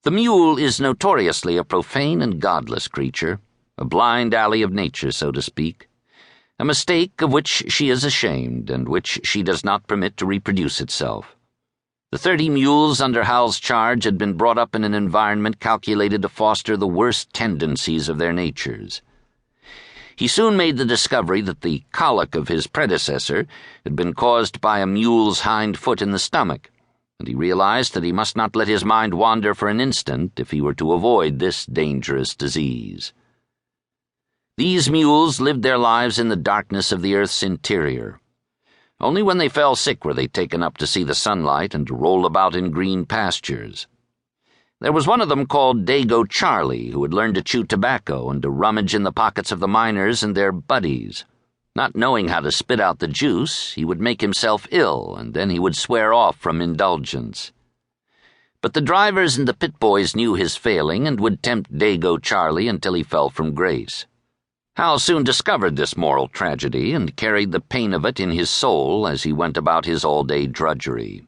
The mule is notoriously a profane and godless creature, a blind alley of nature, so to speak, a mistake of which she is ashamed and which she does not permit to reproduce itself. The 30 mules under Hal's charge had been brought up in an environment calculated to foster the worst tendencies of their natures. He soon made the discovery that the colic of his predecessor had been caused by a mule's hind foot in the stomach, and he realized that he must not let his mind wander for an instant if he were to avoid this dangerous disease. These mules lived their lives in the darkness of the earth's interior. Only when they fell sick were they taken up to see the sunlight and to roll about in green pastures. There was one of them called Dago Charlie, who had learned to chew tobacco and to rummage in the pockets of the miners and their buddies. Not knowing how to spit out the juice, he would make himself ill, and then he would swear off from indulgence. But the drivers and the pit boys knew his failing and would tempt Dago Charlie until he fell from grace. Hal soon discovered this moral tragedy and carried the pain of it in his soul as he went about his all-day drudgery.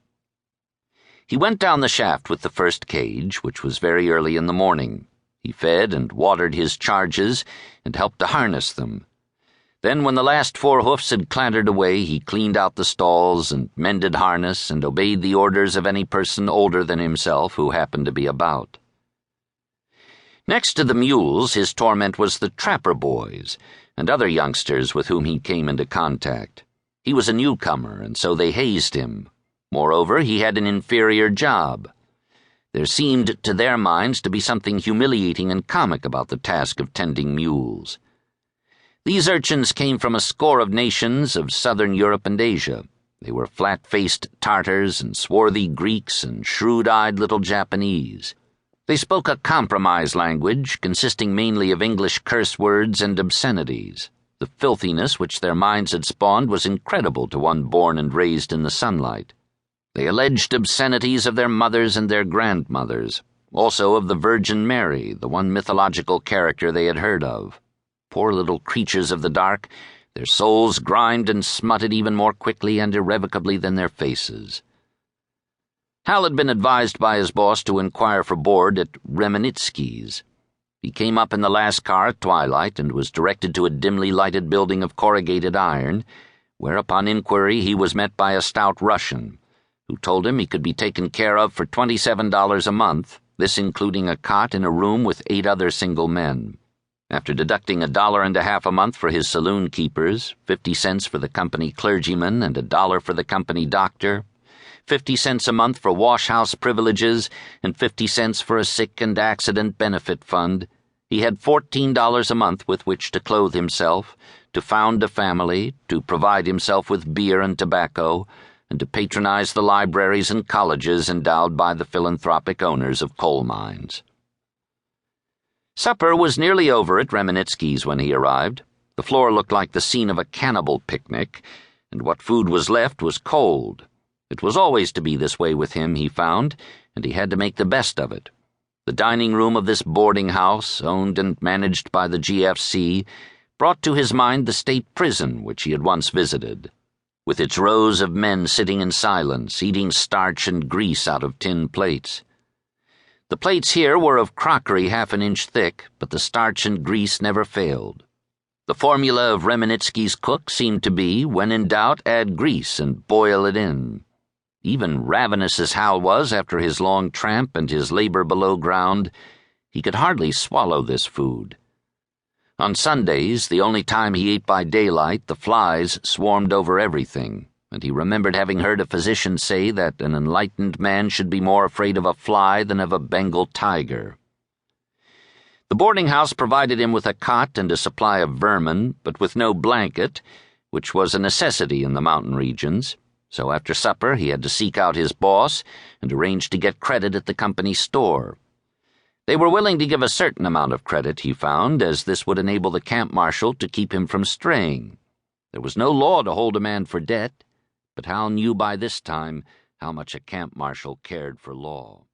He went down the shaft with the first cage, which was very early in the morning. He fed and watered his charges and helped to harness them. Then, when the last 4 hoofs had clattered away, he cleaned out the stalls and mended harness and obeyed the orders of any person older than himself who happened to be about. Next to the mules, his torment was the trapper boys and other youngsters with whom he came into contact. He was a newcomer, and so they hazed him. Moreover, he had an inferior job. There seemed to their minds to be something humiliating and comic about the task of tending mules. These urchins came from a score of nations of southern Europe and Asia. They were flat-faced Tartars and swarthy Greeks and shrewd-eyed little Japanese. They spoke a compromise language consisting mainly of English curse words and obscenities. The filthiness which their minds had spawned was incredible to one born and raised in the sunlight. They alleged obscenities of their mothers and their grandmothers, also of the Virgin Mary, the one mythological character they had heard of. Poor little creatures of the dark, their souls grimed and smutted even more quickly and irrevocably than their faces. Hal had been advised by his boss to inquire for board at Remenitsky's. He came up in the last car at twilight and was directed to a dimly lighted building of corrugated iron, where upon inquiry he was met by a stout Russian, who told him he could be taken care of for $27 a month, this including a cot in a room with 8 other single men. After deducting $1.50 a month for his saloon keepers, 50 cents for the company clergyman, and $1 for the company doctor, 50 cents a month for washhouse privileges, and 50 cents for a sick and accident benefit fund, he had $14 a month with which to clothe himself, to found a family, to provide himself with beer and tobacco, and to patronize the libraries and colleges endowed by the philanthropic owners of coal mines. Supper was nearly over at Remenitsky's when he arrived. The floor looked like the scene of a cannibal picnic, and what food was left was cold. It was always to be this way with him, he found, and he had to make the best of it. The dining room of this boarding house, owned and managed by the GFC, brought to his mind the state prison which he had once visited, with its rows of men sitting in silence, eating starch and grease out of tin plates. The plates here were of crockery 1/2 an inch thick, but the starch and grease never failed. The formula of Remenitsky's cook seemed to be, when in doubt, add grease and boil it in. Even ravenous as Hal was after his long tramp and his labor below ground, he could hardly swallow this food. On Sundays, the only time he ate by daylight, the flies swarmed over everything, and he remembered having heard a physician say that an enlightened man should be more afraid of a fly than of a Bengal tiger. The boarding house provided him with a cot and a supply of vermin, but with no blanket, which was a necessity in the mountain regions, so after supper he had to seek out his boss and arrange to get credit at the company store. They were willing to give a certain amount of credit, he found, as this would enable the camp marshal to keep him from straying. There was no law to hold a man for debt, but Hal knew by this time how much a camp marshal cared for law.